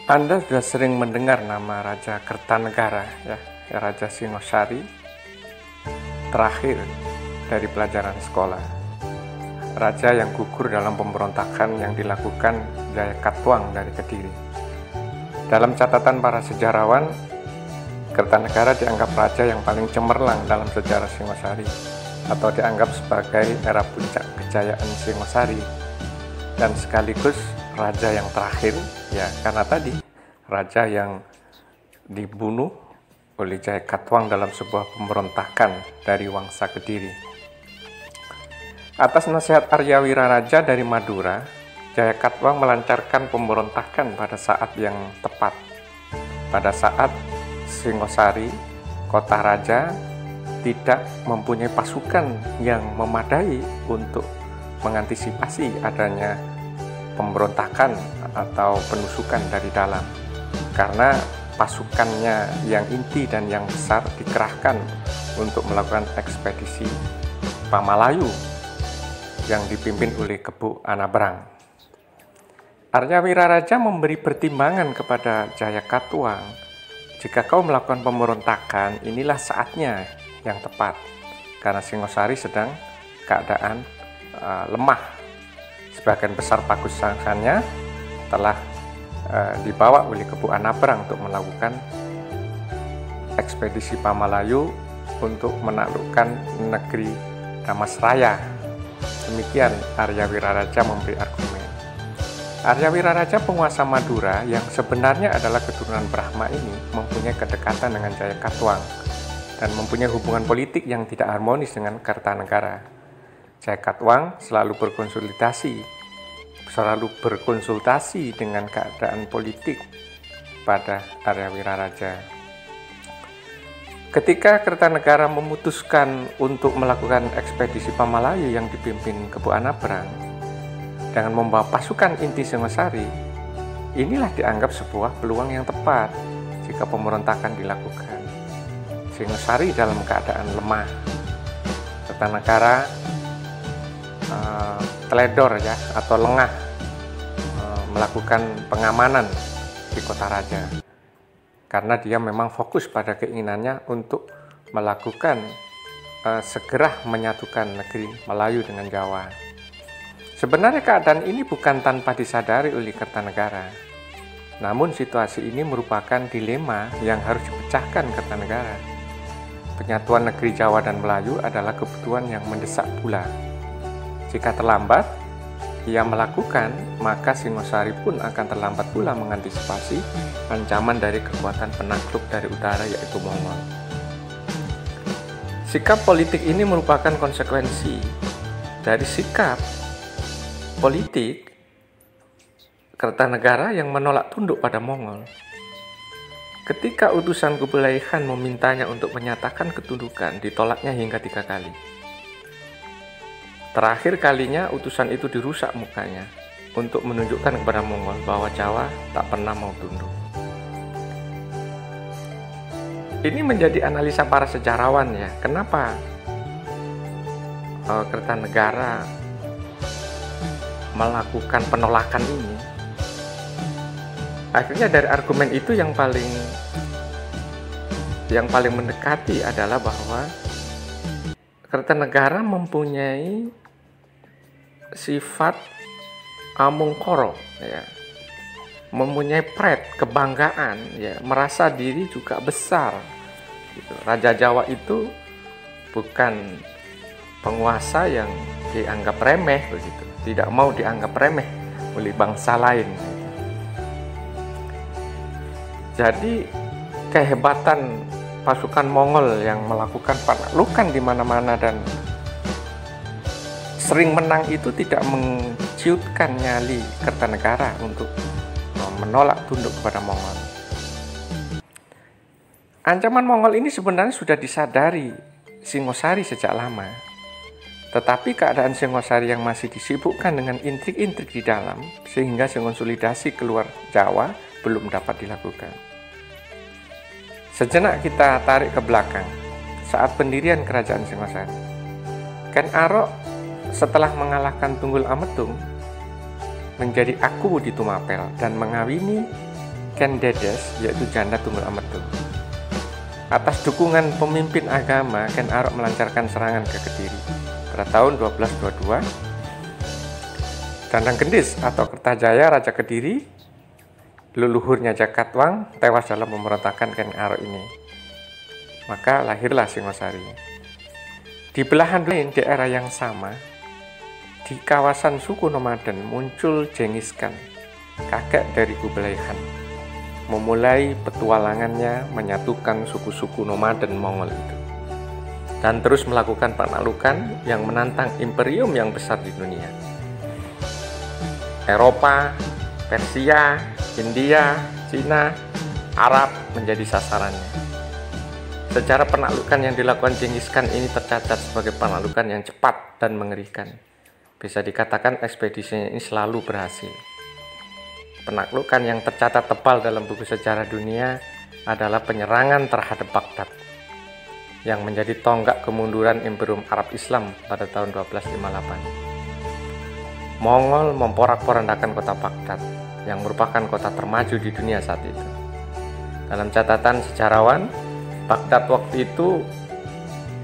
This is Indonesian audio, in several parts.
Anda sudah sering mendengar nama Raja Kertanegara, ya, Raja Singosari terakhir dari pelajaran sekolah. Raja yang gugur dalam pemberontakan yang dilakukan Jayakatwang dari Kediri. Dalam catatan para sejarawan, Kertanegara dianggap raja yang paling cemerlang dalam sejarah Singosari, atau dianggap sebagai era puncak kejayaan Singosari, dan sekaligus raja yang terakhir, ya, karena tadi raja yang dibunuh oleh Jayakatwang dalam sebuah pemberontakan dari Wangsa Kediri. Atas nasihat Arya Wiraraja dari Madura, Jayakatwang melancarkan pemberontakan pada saat yang tepat. Pada saat Singosari, kota raja, tidak mempunyai pasukan yang memadai untuk mengantisipasi adanya pemberontakan atau penusukan dari dalam, karena pasukannya yang inti dan yang besar dikerahkan untuk melakukan ekspedisi Pamalayu yang dipimpin oleh Kebu Anabrang. Arya Wiraraja memberi pertimbangan kepada Jayakatwang, jika kau melakukan pemberontakan, inilah saatnya yang tepat, karena Singosari sedang keadaan lemah. Sebagian besar pasukannya telah dibawa oleh Kebu Anabrang untuk melakukan ekspedisi Pamalayu untuk menaklukkan negeri Damasraya. Demikian Arya Wiraraja memberi argumen. Arya Wiraraja, penguasa Madura yang sebenarnya adalah keturunan Brahma ini, mempunyai kedekatan dengan Jayakatwang dan mempunyai hubungan politik yang tidak harmonis dengan Kertanegara. Jayakatwang selalu berkonsultasi dengan keadaan politik pada Arya Wiraraja. Ketika Kertanegara memutuskan untuk melakukan ekspedisi Pamalayu yang dipimpin Kebu Anabrang dengan membawa pasukan inti Singosari, inilah dianggap sebuah peluang yang tepat jika pemberontakan dilakukan. Singosari dalam keadaan lemah, Kertanegara teledor, ya, atau lengah melakukan pengamanan di kota raja, karena dia memang fokus pada keinginannya untuk melakukan segera menyatukan negeri Melayu dengan Jawa. Sebenarnya keadaan ini bukan tanpa disadari oleh Kertanegara, namun situasi ini merupakan dilema yang harus dipecahkan Kertanegara. Penyatuan negeri Jawa dan Melayu adalah kebutuhan yang mendesak pula. Jika terlambat ia melakukan, maka Singosari pun akan terlambat pula mengantisipasi ancaman dari kekuatan penakluk dari utara, yaitu Mongol. Sikap politik ini merupakan konsekuensi dari sikap politik Kertanegara yang menolak tunduk pada Mongol. Ketika utusan Kublai Khan memintanya untuk menyatakan ketundukan, ditolaknya hingga 3 kali. Terakhir kalinya utusan itu dirusak mukanya untuk menunjukkan kepada Mongol bahwa Jawa tak pernah mau tunduk. Ini menjadi analisa para sejarawan, ya, kenapa Kertanegara melakukan penolakan ini. Akhirnya dari argumen itu yang paling mendekati adalah bahwa Kertanegara mempunyai sifat amungkoro, ya, mempunyai pride, kebanggaan, ya, merasa diri juga besar, gitu. Raja Jawa itu bukan penguasa yang dianggap remeh, begitu, tidak mau dianggap remeh oleh bangsa lain. Jadi kehebatan pasukan Mongol yang melakukan penaklukan di mana-mana dan sering menang itu tidak menciutkan nyali Kertanegara untuk menolak tunduk kepada Mongol. Ancaman Mongol ini sebenarnya sudah disadari Singosari sejak lama, tetapi keadaan Singosari yang masih disibukkan dengan intrik-intrik di dalam, sehingga konsolidasi keluar Jawa belum dapat dilakukan. Sejenak kita tarik ke belakang saat pendirian kerajaan Singosari. Ken Arok setelah mengalahkan Tunggul Ametung menjadi aku di Tumapel dan mengawini Ken Dedes, yaitu janda Tunggul Ametung. Atas dukungan pemimpin agama, Ken Arok melancarkan serangan ke Kediri pada tahun 1222. Dandang Gendis atau Kertajaya, Raja Kediri, leluhurnya Jakatwang, tewas dalam pemberontakan Ken Arok ini. Maka lahirlah Singosari. Di belahan lain di era yang sama, di kawasan suku nomaden muncul Genghis Khan, kakek dari Kublai Khan, memulai petualangannya menyatukan suku-suku nomaden Mongol itu, dan terus melakukan penaklukan yang menantang imperium yang besar di dunia. Eropa, Persia, India, Cina, Arab menjadi sasarannya. Secara penaklukan yang dilakukan Genghis Khan ini tercatat sebagai penaklukan yang cepat dan mengerikan. Bisa dikatakan ekspedisinya ini selalu berhasil. Penaklukan yang tercatat tebal dalam buku sejarah dunia adalah penyerangan terhadap Baghdad, yang menjadi tonggak kemunduran Imperium Arab Islam pada tahun 1258. Mongol memporak-porandakan kota Baghdad, yang merupakan kota termaju di dunia saat itu. Dalam catatan sejarawan, Baghdad waktu itu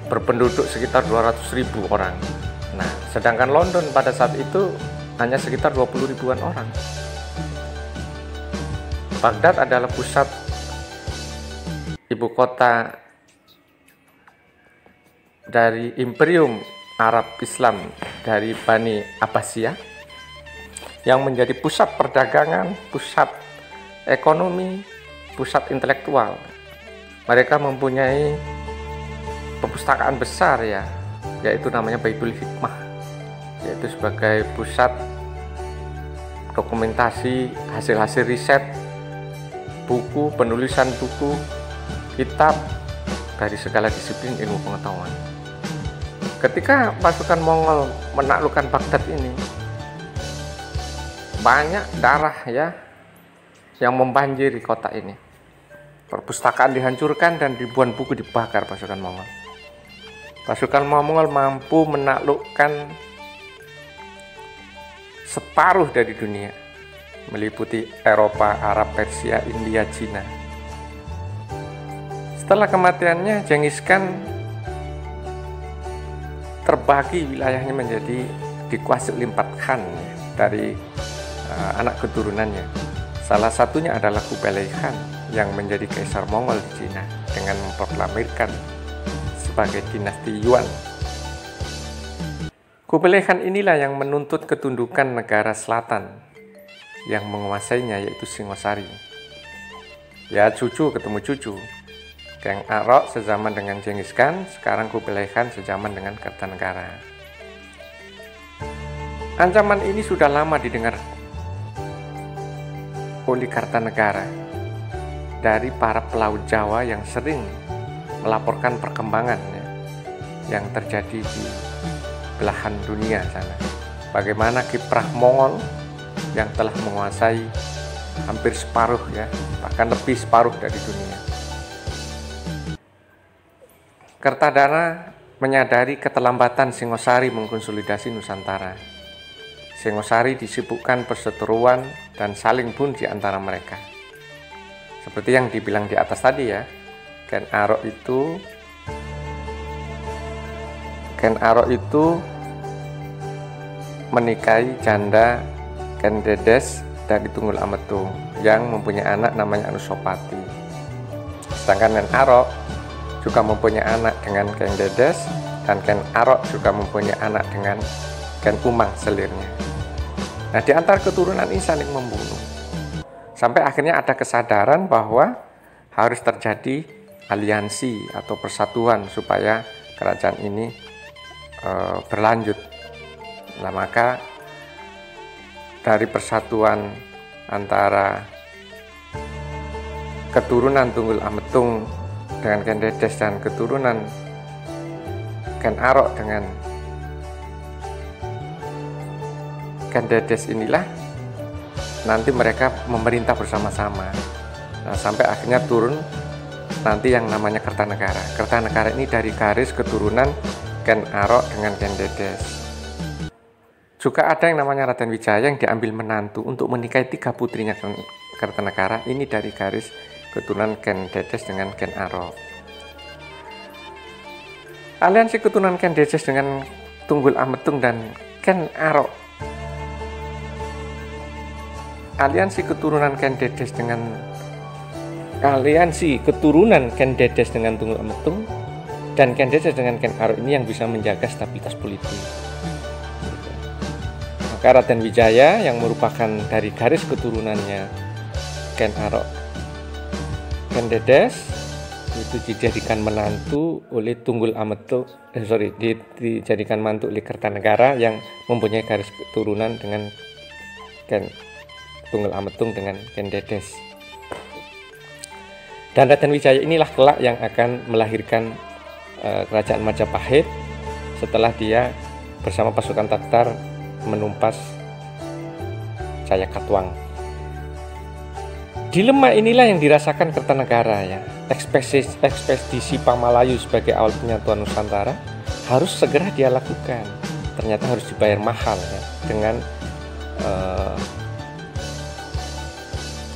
berpenduduk sekitar 200.000 orang. Nah, sedangkan London pada saat itu hanya sekitar 20 ribuan orang. Baghdad adalah pusat ibu kota dari Imperium Arab Islam dari Bani Abbasiyah, yang menjadi pusat perdagangan, pusat ekonomi, pusat intelektual. Mereka mempunyai perpustakaan besar ya, yaitu namanya Baitul Hikmah, yaitu sebagai pusat dokumentasi hasil-hasil riset, buku, penulisan buku, kitab dari segala disiplin ilmu pengetahuan. Ketika pasukan Mongol menaklukkan Baghdad ini, banyak darah ya yang membanjiri kota ini. Perpustakaan dihancurkan dan ribuan buku dibakar pasukan Mongol. Pasukan Mongol mampu menaklukkan separuh dari dunia, meliputi Eropa, Arab, Persia, India, Cina. Setelah kematiannya, Genghis Khan terbagi wilayahnya menjadi dikuasai oleh 4 khan ya, dari anak keturunannya. Salah satunya adalah Kublai Khan yang menjadi kaisar Mongol di Cina dengan memproklamirkan sebagai dinasti Yuan. Kublai Khan inilah yang menuntut ketundukan negara selatan yang menguasainya, yaitu Singosari. Ya, cucu ketemu cucu. Ken Arok sezaman dengan Genghis Khan, sekarang Kublai Khan sezaman dengan Kertanegara. Ancaman ini sudah lama didengar oleh Kertanegara dari para pelaut Jawa yang sering melaporkan perkembangan ya, yang terjadi di belahan dunia sana. Bagaimana kiprah Mongol yang telah menguasai hampir separuh ya, bahkan lebih separuh dari dunia. Kertadara menyadari keterlambatan Singosari mengkonsolidasi Nusantara. Singosari disibukkan perseteruan dan saling bunuh di antara mereka. Seperti yang dibilang di atas tadi ya, Ken Arok itu menikahi janda Ken Dedes dari Tunggul Ametung yang mempunyai anak namanya Anusapati. Sedangkan Ken Arok juga mempunyai anak dengan Ken Dedes, dan Ken Arok juga mempunyai anak dengan Ken Umang selirnya. Nah, di antara keturunan ini saling membunuh. Sampai akhirnya ada kesadaran bahwa harus terjadi aliansi atau persatuan supaya kerajaan ini berlanjut. Nah, maka dari persatuan antara keturunan Tunggul Ametung dengan Ken Dedes dan keturunan Ken Arok dengan Ken Dedes inilah nanti mereka memerintah bersama-sama. Nah, sampai akhirnya turun nanti yang namanya Kertanegara. Kertanegara ini dari garis keturunan Ken Arok dengan Ken Dedes. Juga ada yang namanya Raden Wijaya yang diambil menantu untuk menikahi 3 putrinya Kertanegara. Ini dari garis keturunan Ken Dedes dengan Ken Arok. Aliansi keturunan Ken Dedes dengan Tunggul Ametung dan Ken Arok. Aliansi keturunan Ken Dedes dengan Tunggul Ametung dan Ken Dedes dengan Ken Arok ini yang bisa menjaga stabilitas politik. Maka Raden Wijaya yang merupakan dari garis keturunannya Ken Arok, Ken Dedes itu dijadikan menantu oleh Tunggul Ametung, dijadikan mantu oleh Kertanegara yang mempunyai garis keturunan dengan Ken Tunggul Ametung dengan Ken Dedes. Dan Raden Wijaya inilah kelak yang akan melahirkan kerajaan Majapahit setelah dia bersama pasukan Tatar menumpas Jayakatwang. Dilema inilah yang dirasakan Kertanegara ya. Ekspedisi Pamalayu sebagai awal penyatuan Nusantara harus segera dia lakukan. Ternyata harus dibayar mahal ya,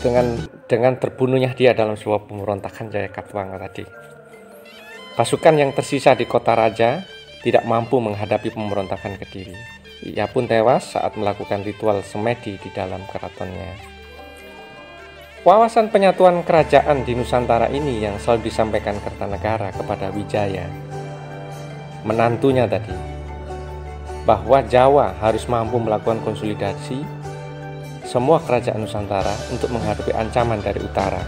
dengan terbunuhnya dia dalam sebuah pemberontakan Jayakatwang tadi. Pasukan yang tersisa di Kota Raja tidak mampu menghadapi pemberontakan Kediri. Ia pun tewas saat melakukan ritual semedi di dalam keratonnya. Wawasan penyatuan kerajaan di Nusantara ini yang selalu disampaikan Kertanegara kepada Wijaya, menantunya tadi, bahwa Jawa harus mampu melakukan konsolidasi semua kerajaan Nusantara untuk menghadapi ancaman dari utara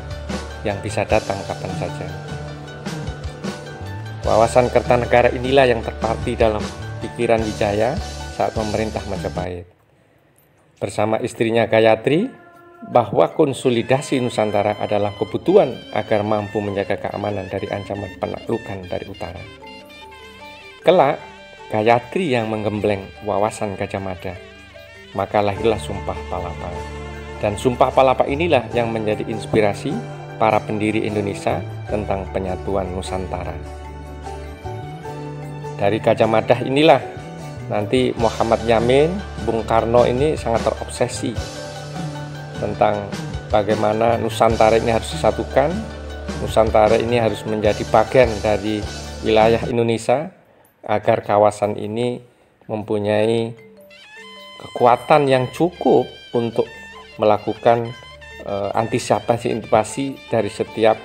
yang bisa datang kapan saja. Wawasan Kertanegara inilah yang terparti dalam pikiran Wijaya saat memerintah Majapahit. Bersama istrinya Gayatri, bahwa konsolidasi Nusantara adalah kebutuhan agar mampu menjaga keamanan dari ancaman penaklukan dari utara. Kelak, Gayatri yang menggembleng wawasan Gajah Mada, maka lahirlah Sumpah Palapa. Dan Sumpah Palapa inilah yang menjadi inspirasi para pendiri Indonesia tentang penyatuan Nusantara. Dari Gajah Mada inilah nanti Muhammad Yamin, Bung Karno ini sangat terobsesi tentang bagaimana Nusantara ini harus disatukan, Nusantara ini harus menjadi bagian dari wilayah Indonesia agar kawasan ini mempunyai kekuatan yang cukup untuk melakukan antisipasi dari setiap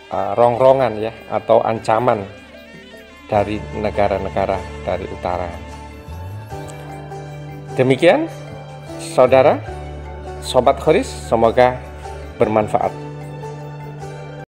rongrongan ya atau ancaman dari negara-negara dari utara. Demikian saudara, Sobat Khoris, semoga bermanfaat.